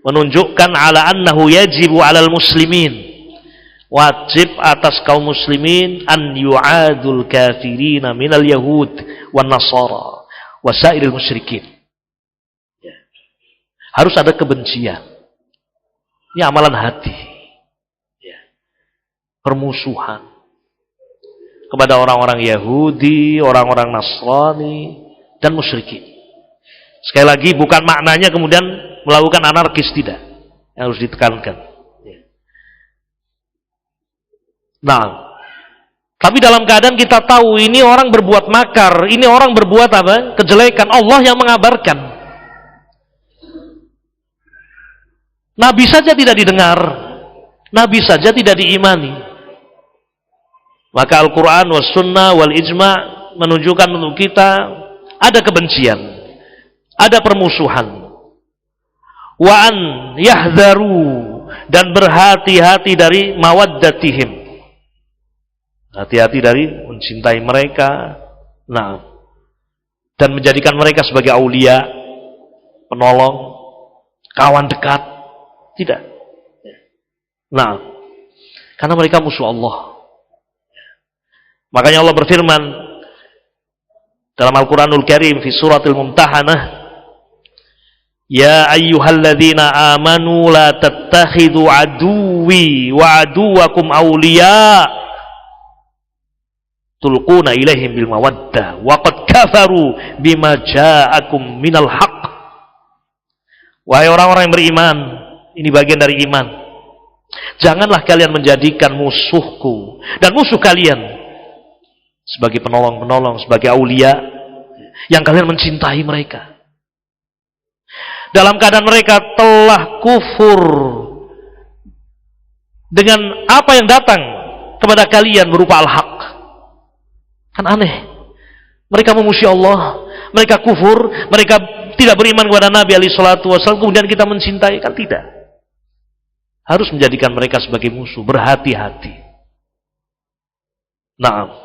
menunjukkan ala annahu yajibu 'alal muslimin, wajib atas kaum muslimin an yu'adul kafirina minal yahud wan nasara wasairil musyrikin. Harus ada kebencian. Ini amalan hati. Permusuhan kepada orang-orang Yahudi, orang-orang Nasrani, dan musyrikin. Sekali lagi, bukan maknanya kemudian melakukan anarkis, tidak. Yang harus ditekankan. Nah, tapi dalam keadaan kita tahu ini orang berbuat makar, ini orang berbuat apa? Kejelekan. Allah yang mengabarkan. Nabi saja tidak didengar, Nabi saja tidak diimani. Maka Al-Quran was sunnah wal ijma' menunjukkan untuk kita ada kebencian, ada permusuhan. Wa an yahdharu, dan berhati-hati dari mawaddatihim, hati-hati dari mencintai mereka, nah, dan menjadikan mereka sebagai aulia, penolong, kawan dekat. Tidak. Nah, karena mereka musuh Allah. Makanya Allah berfirman dalam Al-Quranul Karim di suratul Mumtahanah, Ya ayyuhalladzina amanu la tattakhidhu aduwwi wa aduwakum awliya tulquna ilaihim bil mawaddah wa qad kafaru bima ja'akum minal haqq. Wahai orang-orang yang beriman, ini bagian dari iman. Janganlah kalian menjadikan musuhku dan musuh kalian sebagai penolong-penolong, sebagai aulia yang kalian mencintai mereka dalam keadaan mereka telah kufur dengan apa yang datang kepada kalian berupa al-haq. Kan aneh, mereka memuji Allah, mereka kufur, mereka tidak beriman kepada Nabi alaihi salatu wasallam, kemudian kita mencintai. Kan tidak. Harus menjadikan mereka sebagai musuh. Berhati-hati. Naam.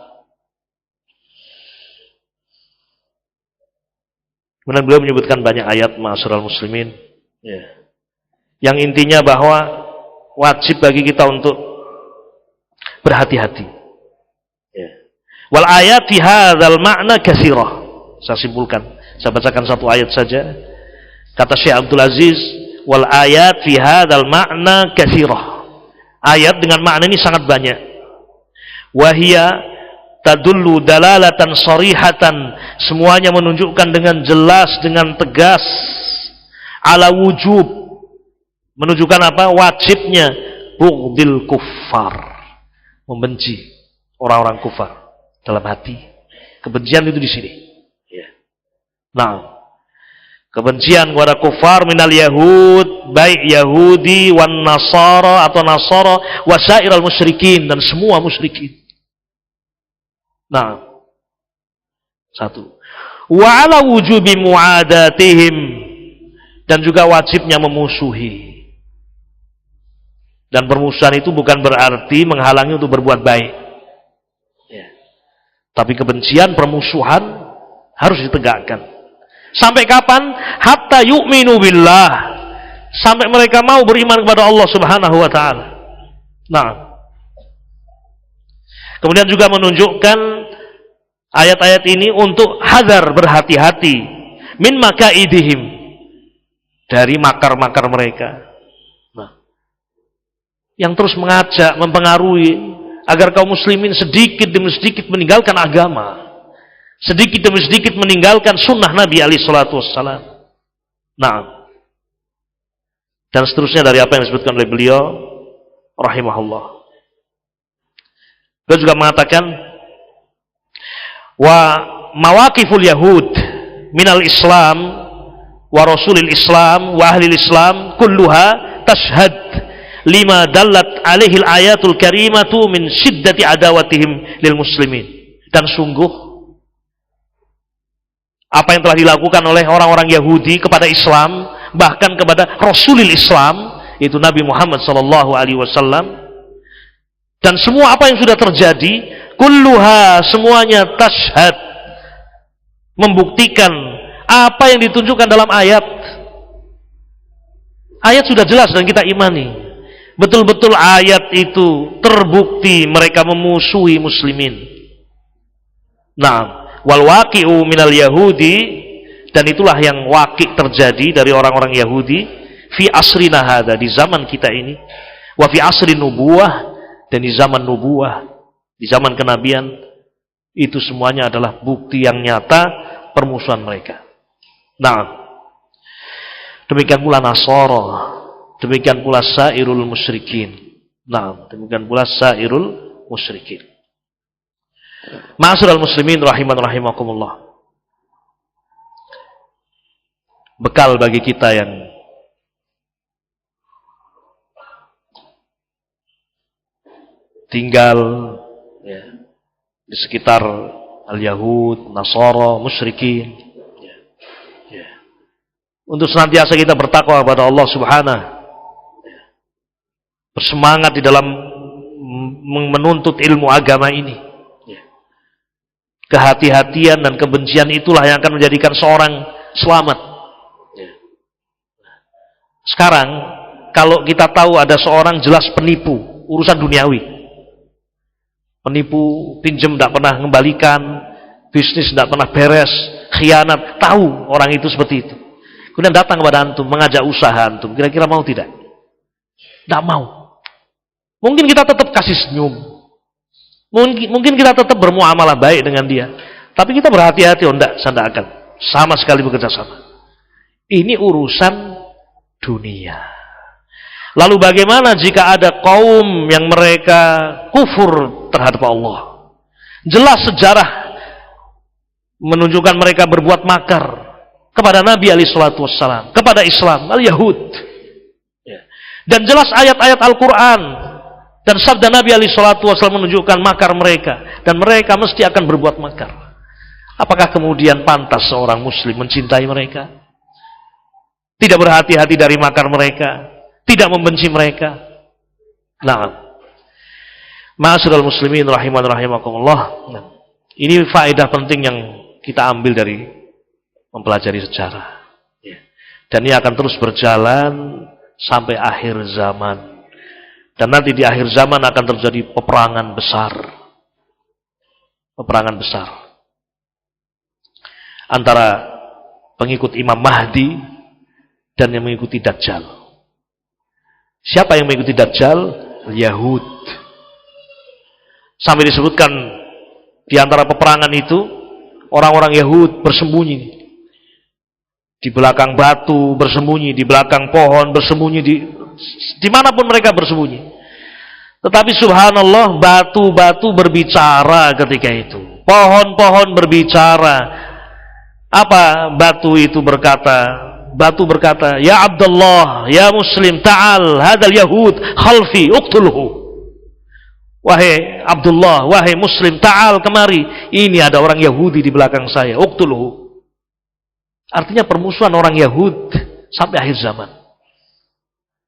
Kemudian beliau menyebutkan banyak ayat ma'asyiral muslimin, ya, yang intinya bahwa wajib bagi kita untuk berhati-hati. Ya. Wal ayati hadzal ma'na katsirah. Saya simpulkan, saya bacakan satu ayat saja. Kata Syekh Abdul Aziz, wal ayat fi hadzal ma'na katsirah. Ayat dengan makna ini sangat banyak. Wahia tadullu dalalatan sharihatan, semuanya menunjukkan dengan jelas, dengan tegas, ala wujub, menunjukkan apa? Wajibnya bughdil kuffar, membenci orang-orang kufar dalam hati. Kebencian itu di sini. Ya. Nah, kebencian kepada kufar minal yahud, baik Yahudi wan Nasara atau Nasara, wasairal musyrikin, dan semua musyrikin. Nah, satu. Wa ala wujubi mu'adatihim, dan juga wajibnya memusuhi. Dan permusuhan itu bukan berarti menghalangi untuk berbuat baik. Ya. Tapi kebencian, permusuhan harus ditegakkan. Sampai kapan? Hatta yu'minu billah. Sampai mereka mau beriman kepada Allah Subhanahu wa taala. Nah, kemudian juga menunjukkan ayat-ayat ini untuk hadar, berhati-hati, min makaidihim, dari makar-makar mereka. Nah, yang terus mengajak, mempengaruhi agar kaum muslimin sedikit demi sedikit meninggalkan agama, sedikit demi sedikit meninggalkan sunnah Nabi alaihi salatu wassalam. Nah, dan seterusnya dari apa yang disebutkan oleh beliau rahimahullah. Beliau juga mengatakan, wa mawaqiful yahud minal islam wa rasulil islam wa ahlil islam kulluha tashhad lima dallat alaihil ayatul karimatu min syiddati adawatihim lil muslimin. Dan sungguh apa yang telah dilakukan oleh orang-orang Yahudi kepada Islam, bahkan kepada rasulil Islam, yaitu Nabi Muhammad sallallahu alaihi wasallam, dan semua apa yang sudah terjadi, kulluha, semuanya tashhad, membuktikan apa yang ditunjukkan dalam ayat. Ayat sudah jelas dan kita imani. Betul-betul ayat itu terbukti mereka memusuhi muslimin. Nah, wal waqi'u minal yahudi, dan itulah yang waqi' terjadi dari orang-orang Yahudi fi asrina hadza, di zaman kita ini, wa fi asrin nubuwah, dan di zaman nubuwah, di zaman kenabian, itu semuanya adalah bukti yang nyata permusuhan mereka. Nah, demikian pula Nasara, demikian pula sairul musyrikin. Nah, demikian pula sairul musyrikin. Ma'asyiral muslimin rahiman rahimakumullah. Bekal bagi kita yang tinggal ya, di sekitar al-Yahud, Nasara, musyrikin, ya, ya, untuk senantiasa kita bertakwa kepada Allah Subhanahu, ya, bersemangat di dalam menuntut ilmu agama ini, ya. Kehati-hatian dan kebencian itulah yang akan menjadikan seorang selamat, ya. Sekarang kalau kita tahu ada seorang jelas penipu urusan duniawi, penipu, pinjam tidak pernah mengembalikan, bisnis tidak pernah beres, khianat, tahu orang itu seperti itu. kemudian datang kepada antum, mengajak usaha antum, kira-kira mau tidak? Tidak mau. Mungkin kita tetap kasih senyum, mungkin kita tetap bermuamalah baik dengan dia, tapi kita berhati-hati, saya tidak akan sama sekali bekerja sama. Ini urusan dunia. Lalu bagaimana jika ada kaum yang mereka kufur terhadap Allah? Jelas sejarah menunjukkan mereka berbuat makar kepada Nabi SAW, kepada Islam, al-Yahud. Dan jelas ayat-ayat Al-Quran dan sabda Nabi SAW menunjukkan makar mereka, dan mereka mesti akan berbuat makar. Apakah kemudian pantas seorang muslim mencintai mereka? Tidak berhati-hati dari makar mereka, tidak membenci mereka. Nah, ma'asyiral muslimin rahiman rahimakumullah. Ini faedah penting yang kita ambil dari mempelajari sejarah. Dan ini akan terus berjalan sampai akhir zaman. Dan nanti di akhir zaman akan terjadi peperangan besar. Peperangan besar antara pengikut Imam Mahdi dan yang mengikuti Dajjal. Siapa yang mengikuti Dajjal? Yahud. Sampai disebutkan di antara peperangan itu, orang-orang Yahud bersembunyi di belakang batu, bersembunyi di belakang pohon, bersembunyi dimanapun mereka bersembunyi. Tetapi subhanallah, batu-batu berbicara ketika itu, pohon-pohon berbicara. Apa batu itu berkata? Batu berkata, "Ya Abdullah, ya Muslim, ta'al, hadal Yahud khalfi, uqtulhu." Wahai Abdullah, wahai Muslim, ta'al, kemari. Ini ada orang Yahudi di belakang saya, uqtulhu. Artinya permusuhan orang Yahud sampai akhir zaman.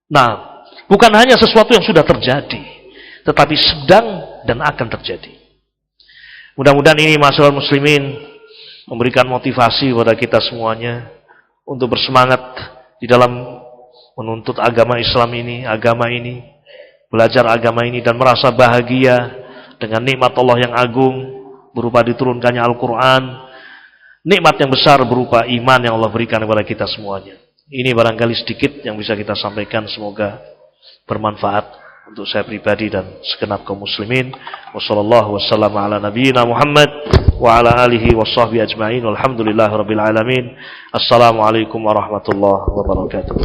Nah, bukan hanya sesuatu yang sudah terjadi, tetapi sedang dan akan terjadi. Mudah-mudahan ini masalah muslimin memberikan motivasi kepada kita semuanya untuk bersemangat di dalam menuntut agama Islam ini, belajar agama ini, dan merasa bahagia dengan nikmat Allah yang agung berupa diturunkannya Al-Quran, nikmat yang besar berupa iman yang Allah berikan kepada kita semuanya. Ini barangkali sedikit yang bisa kita sampaikan, semoga bermanfaat untuk saya pribadi dan segenap kaum muslimin. Wassallallahu wasallam ala nabiyyina Muhammad wa ala alihi washabbihi ajma'in. Walhamdulillahirabbil alamin. Assalamualaikum warahmatullahi wabarakatuh.